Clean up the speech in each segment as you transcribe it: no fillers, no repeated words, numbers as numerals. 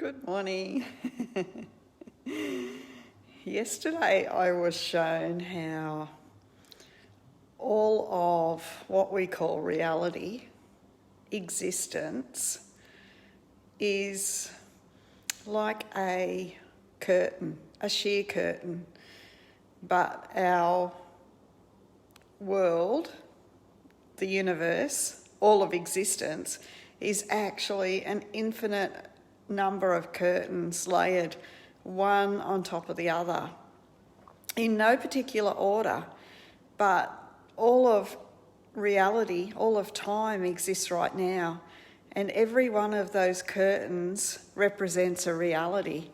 Good morning. Yesterday I was shown how all of what we call reality, existence, is like a curtain, a sheer curtain, but our world, the universe, all of existence, is actually an infinite number of curtains layered one on top of the other in no particular order, but all of reality, all of time exists right now, and every one of those curtains represents a reality,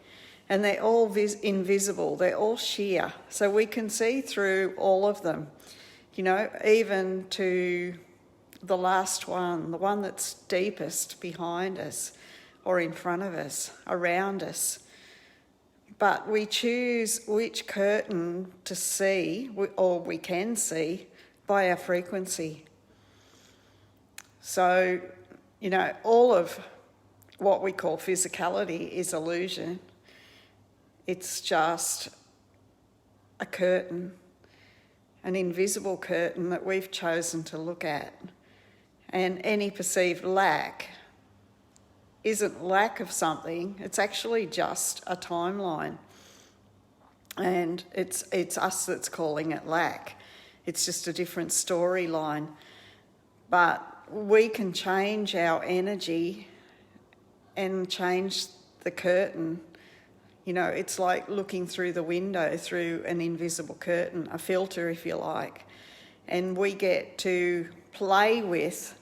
and they're all invisible, they're all sheer, so we can see through all of them, even to the last one, the one that's deepest behind us or in front of us, around us. But we choose which curtain to see, or we can see, by our frequency. So, all of what we call physicality is illusion. It's just a curtain, an invisible curtain that we've chosen to look at. And any perceived lack isn't lack of something, it's actually just a timeline. And it's us that's calling it lack. It's just a different storyline. But we can change our energy and change the curtain. It's like looking through the window, through an invisible curtain, a filter if you like. And we get to play with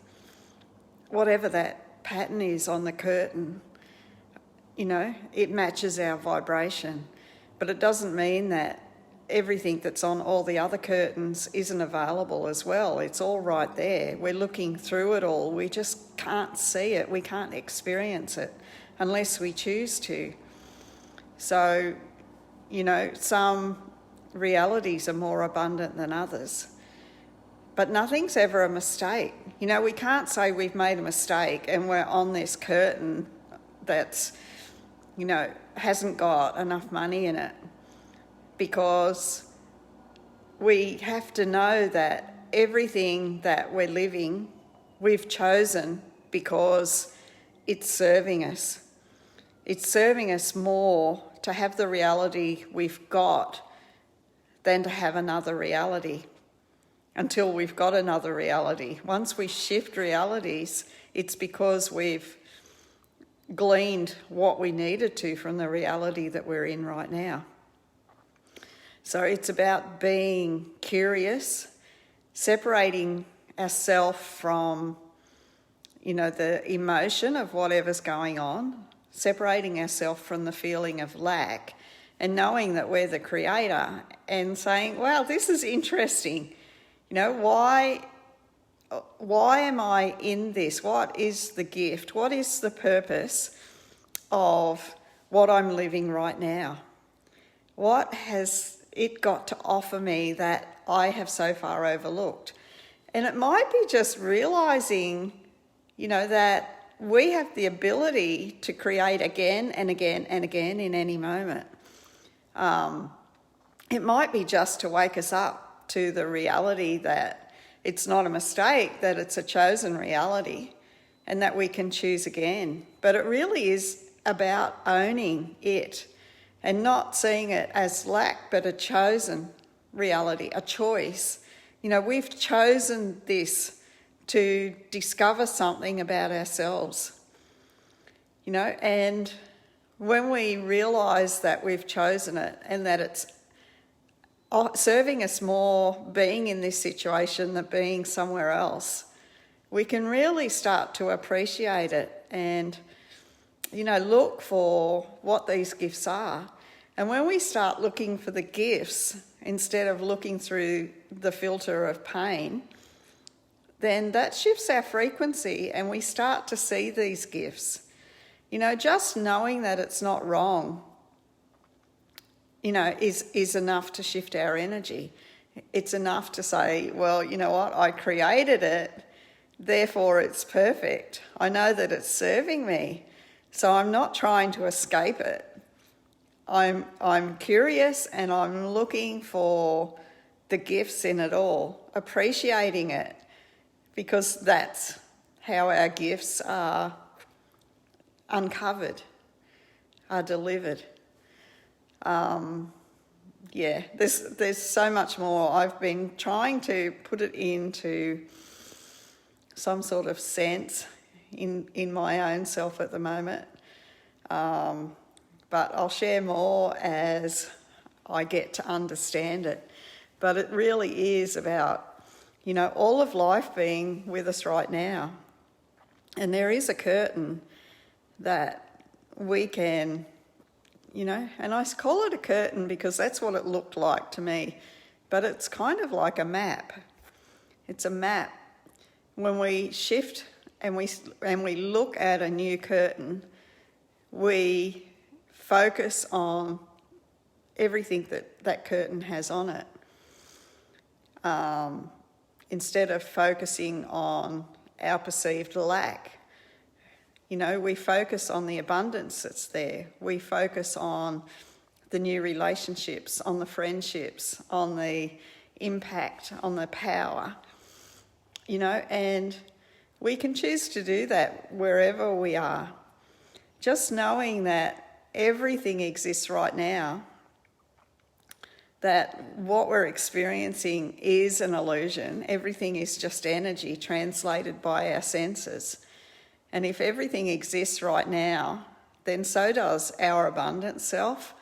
whatever that pattern is on the curtain. It matches our vibration, but it doesn't mean that everything that's on all the other curtains isn't available as well. It's all right there. We're looking through it all. We just can't see it. We can't experience it unless we choose to. So, some realities are more abundant than others. But nothing's ever a mistake. We can't say we've made a mistake and we're on this curtain that's, hasn't got enough money in it. Because we have to know that everything that we're living, we've chosen because it's serving us. It's serving us more to have the reality we've got than to have another reality. Until we've got another reality. Once we shift realities, it's because we've gleaned what we needed to from the reality that we're in right now. So it's about being curious, separating ourselves from, the emotion of whatever's going on, separating ourselves from the feeling of lack, and knowing that we're the creator and saying, wow, this is interesting. Why am I in this? What is the gift? What is the purpose of what I'm living right now? What has it got to offer me that I have so far overlooked? And it might be just realising, that we have the ability to create again and again and again in any moment. It might be just to wake us up to the reality that it's not a mistake, that it's a chosen reality and that we can choose again. But it really is about owning it and not seeing it as lack, but a chosen reality, a choice. We've chosen this to discover something about ourselves, and when we realise that we've chosen it and that it's serving us more being in this situation than being somewhere else, we can really start to appreciate it and, look for what these gifts are. And when we start looking for the gifts instead of looking through the filter of pain, then that shifts our frequency and we start to see these gifts. Just knowing that it's not wrong is enough to shift our energy. It's enough to say, well, you know what, I created it, therefore it's perfect. I know that it's serving me. So I'm not trying to escape it. I'm curious and I'm looking for the gifts in it all, appreciating it, because that's how our gifts are uncovered, are delivered. There's so much more. I've been trying to put it into some sort of sense in my own self at the moment. But I'll share more as I get to understand it. But it really is about, all of life being with us right now. And there is a curtain that we can, and I call it a curtain because that's what it looked like to me. But it's kind of like a map. It's a map. When we shift and we look at a new curtain, we focus on everything that curtain has on it, instead of focusing on our perceived lack. We focus on the abundance that's there. We focus on the new relationships, on the friendships, on the impact, on the power, and we can choose to do that wherever we are. Just knowing that everything exists right now, that what we're experiencing is an illusion. Everything is just energy translated by our senses. And if everything exists right now, then so does our abundant self,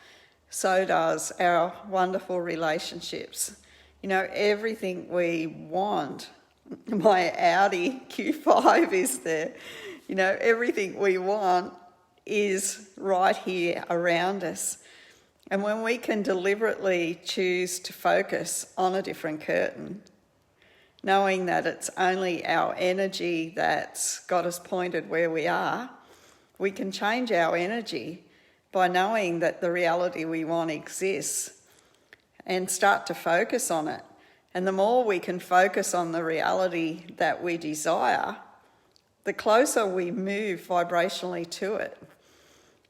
so does our wonderful relationships. Everything we want. My Audi Q5 is there. Everything we want is right here around us. And when we can deliberately choose to focus on a different curtain, knowing that it's only our energy that's got us pointed where we are, we can change our energy by knowing that the reality we want exists and start to focus on it. And the more we can focus on the reality that we desire, the closer we move vibrationally to it.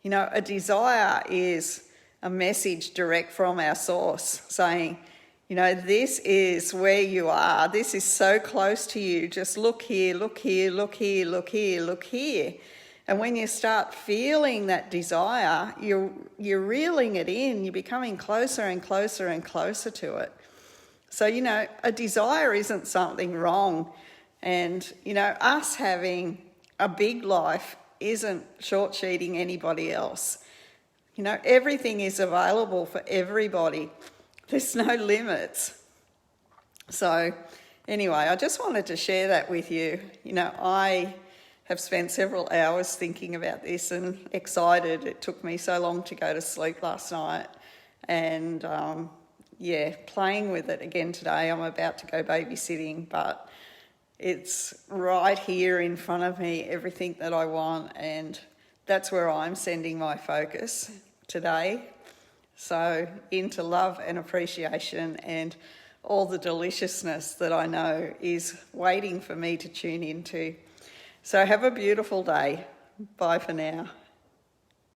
A desire is a message direct from our source saying, this is where you are. This is so close to you. Just look here, look here, look here, look here, look here. And when you start feeling that desire, you're reeling it in. You're becoming closer and closer and closer to it. So, a desire isn't something wrong. And, us having a big life isn't short-sheeting anybody else. Everything is available for everybody. There's no limits. So anyway, I just wanted to share that with you. I have spent several hours thinking about this and excited. It took me so long to go to sleep last night. And playing with it again today. I'm about to go babysitting, but it's right here in front of me, everything that I want, and that's where I'm sending my focus today. So into love and appreciation and all the deliciousness that I know is waiting for me to tune into. So have a beautiful day. Bye for now.